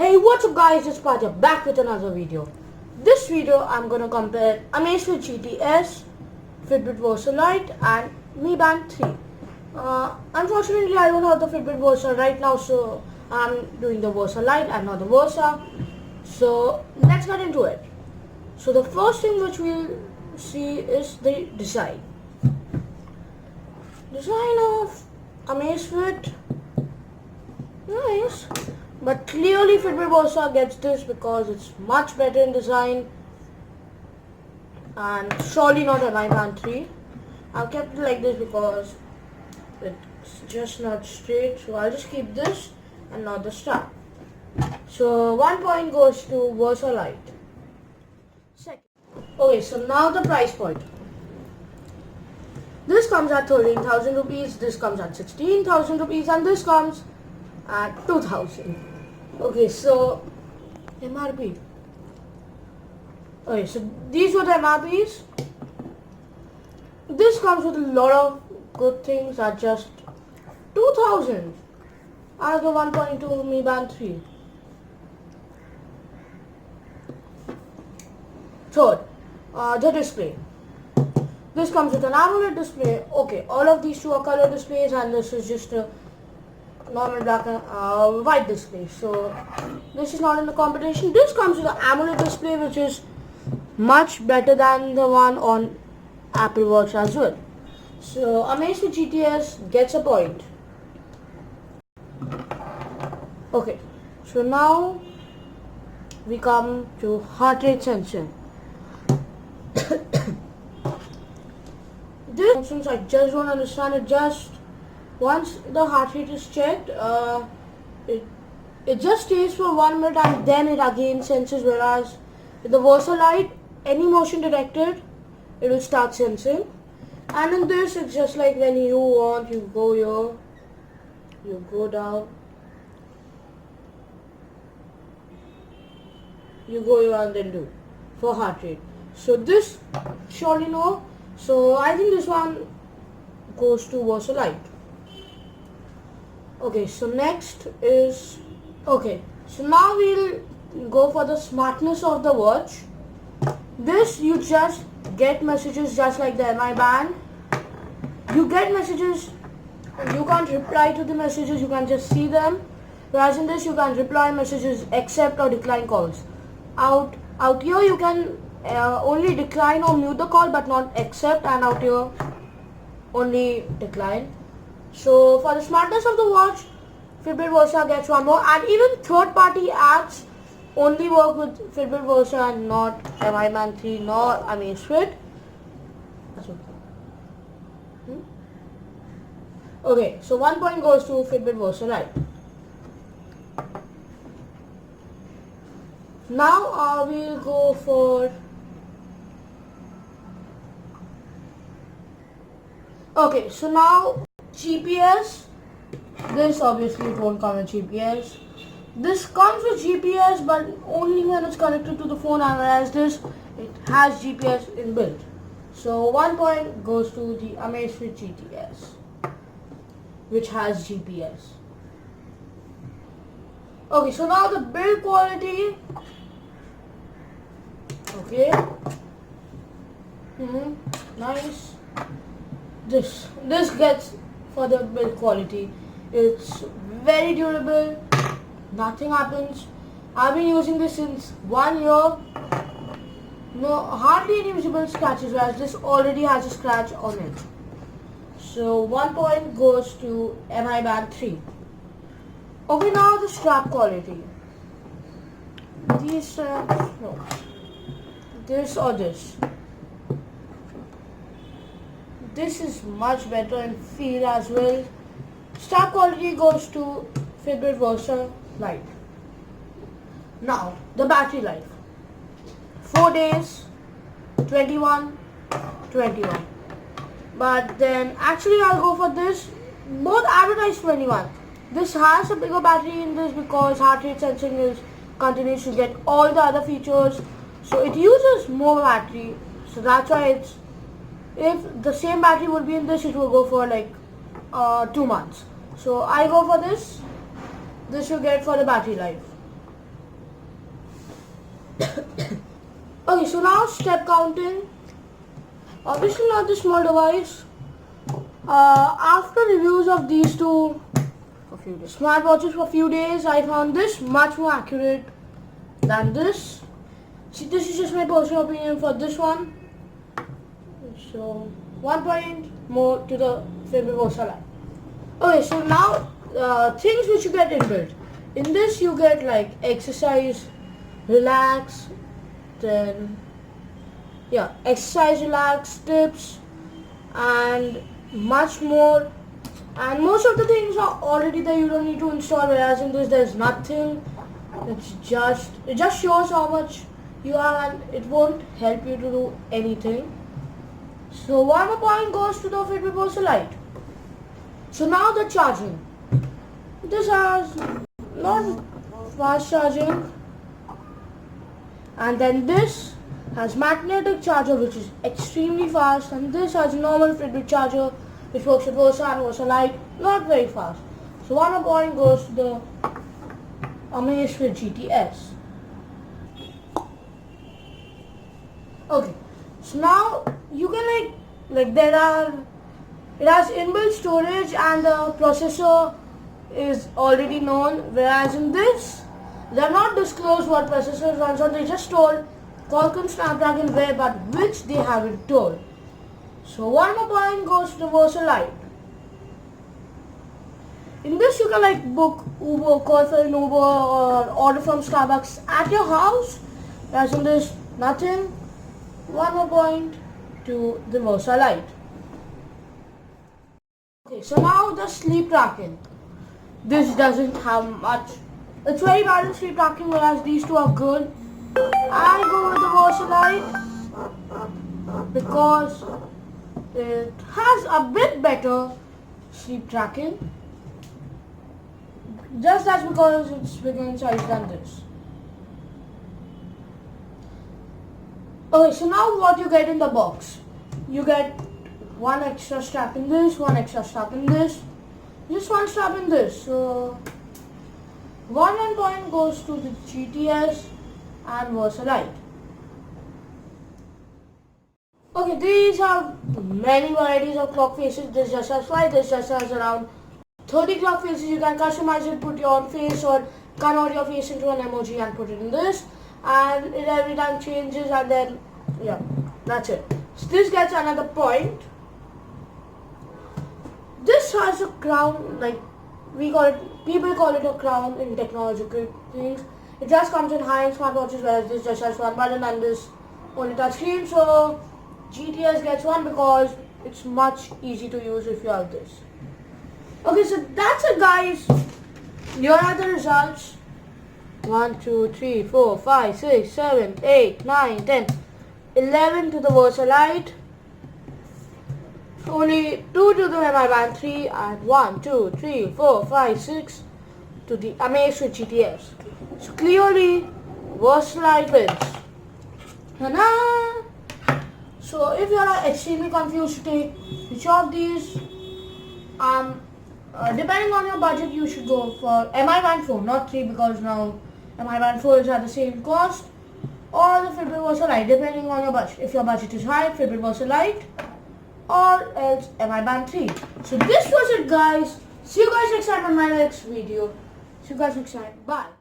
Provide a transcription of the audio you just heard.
Hey, what's up guys, it's Paja back with another video. This video I'm gonna compare Amazfit GTS, Fitbit Versa Lite and Mi Band 3. Unfortunately I don't have the Fitbit Versa right now, so I'm doing the Versa Lite and not the Versa. So let's get into it. So the first thing which we'll see is the design. Design of Amazfit, nice. But clearly Fitbit Versa gets this because it's much better in design and surely not a Mi Band 3. I've kept it like this because it's just not straight, so I'll just keep this and not the strap. So 1 point goes to Versa Lite. Second. Okay, so now the price point. This comes at 13,000 rupees, this comes at 16,000 rupees and this comes at 2,000. Okay, so MRP. Okay, so these were the MRPs. This comes with a lot of good things at just 2,000 out of the 1.2 Mi Band 3. Third, the display. This comes with an AMOLED display. Okay, all of these two are color displays and this is just a normal black and white display. So this is not in the competition. This comes with an AMOLED display which is much better than the one on Apple Watch as well. So Amazfit GTS gets a point. Okay, so now we come to heart rate sensing. This, since I just don't understand it, just once the heart rate is checked, it just stays for 1 minute and then it again senses, whereas with the Versa Lite, any motion detected, it will start sensing. And in this, it's just like when you want, you go here, you go down, you go here and then do for heart rate. So this surely no. So I think this one goes to Versa Lite. Okay, so next is, okay, so now we'll go for the smartness of the watch. This, you just get messages just like the Mi Band. You get messages, you can't reply to the messages, you can just see them. Whereas in this, you can reply messages, accept or decline calls. Out here you can only decline or mute the call but not accept, and out here only decline. So for the smartness of the watch, Fitbit Versa gets one more, and even third-party apps only work with Fitbit Versa and not Mi Band 3 nor Amazfit. Okay, so 1 point goes to Fitbit Versa Lite. Now we'll go for, okay, so now GPS. This obviously won't come with GPS. This comes with GPS but only when it's connected to the phone, and whereas this, it has GPS inbuilt. So 1 point goes to the Amazfit GTS, which has GPS. Okay, so now the build quality. Okay. Nice. This gets for the build quality. It's very durable. Nothing happens. I've been using this since 1 year. No, hardly any visible scratches, whereas this already has a scratch on it. So 1 point goes to Mi Band 3. Okay, now the strap quality. These straps, no. This or this. This is much better in feel as well. Strap quality goes to Fitbit Versa Lite. Now, the battery life. 4 days, 21. But then, actually I'll go for this. Both advertise 21. This has a bigger battery in this because heart rate sensing continues to get all the other features. So it uses more battery. So that's why it's, if the same battery would be in this, it will go for like 2 months. So I go for this. This you get for the battery life. Okay, so now step counting. Obviously not the small device. After reviews of these two smartwatches for a few days, I found this much more accurate than this. See, this is just my personal opinion for this one. So 1 point more to the Fitbit Versa Lite. Okay, so now things which you get inbuilt. In this you get like exercise, relax, then exercise, relax, tips, and much more. And most of the things are already there, you don't need to install, whereas in this there's nothing. It just shows how much you are and it won't help you to do anything. So 1 more point goes to the Fitbit Versa Lite. So now the charging. This has not fast charging, and then this has magnetic charger which is extremely fast, and this has normal Fitbit charger which works with Versa and Versa Lite, not very fast. So 1 more point goes to the Amazfit GTS. Okay, so now you can it has inbuilt storage and the processor is already known, whereas in this they are not disclosed what processor runs on. They just told Qualcomm Snapdragon Web, but which they haven't told. So 1 more point goes to the Versa Lite. In this you can book Uber, call for an Uber, or order from Starbucks at your house. Whereas in this, nothing. 1 more point to the Versa Lite. Okay, so now the sleep tracking. This doesn't have much. It's very bad in sleep tracking, whereas these two are good. I go with the Versa Lite because it has a bit better sleep tracking. Just that's because it's bigger in size than this. Okay, so now what you get in the box. You get one extra strap in this, one extra strap in this, just one strap in this. So 1 point goes to the GTS and Versa Lite. Okay, these have many varieties of clock faces. This just has 5, this just has around 30 clock faces. You can customize it, put your own face or convert your face into an emoji and put it in this. And it every time changes, and then that's it. So this gets another point. This has a crown, people call it a crown in technological things. It just comes in high-end smartwatches, whereas this just has one button and this only touch screen. So GTS gets 1 because it's much easy to use if you have this. Okay, so that's it, guys. Here are the results. 1, 2, 3, 4, 5, 6, 7, 8, 9, 10, 11 to the Versa Lite. Only 2 to the Band 3, and 1, 2, 3, 4, 5, 6 to the Amazfit GTS. So clearly, Versa Lite wins. Ta-da! So if you are extremely confused to take which of these, depending on your budget, you should go for MI Band 4, not 3, because now MI Band 4 is at the same cost, or the Fitbit Versa Lite, depending on your budget. If your budget is high, Fitbit Versa Lite, or else MI Band 3. So this was it, guys. See you guys next time on my next video. See you guys next time. Bye.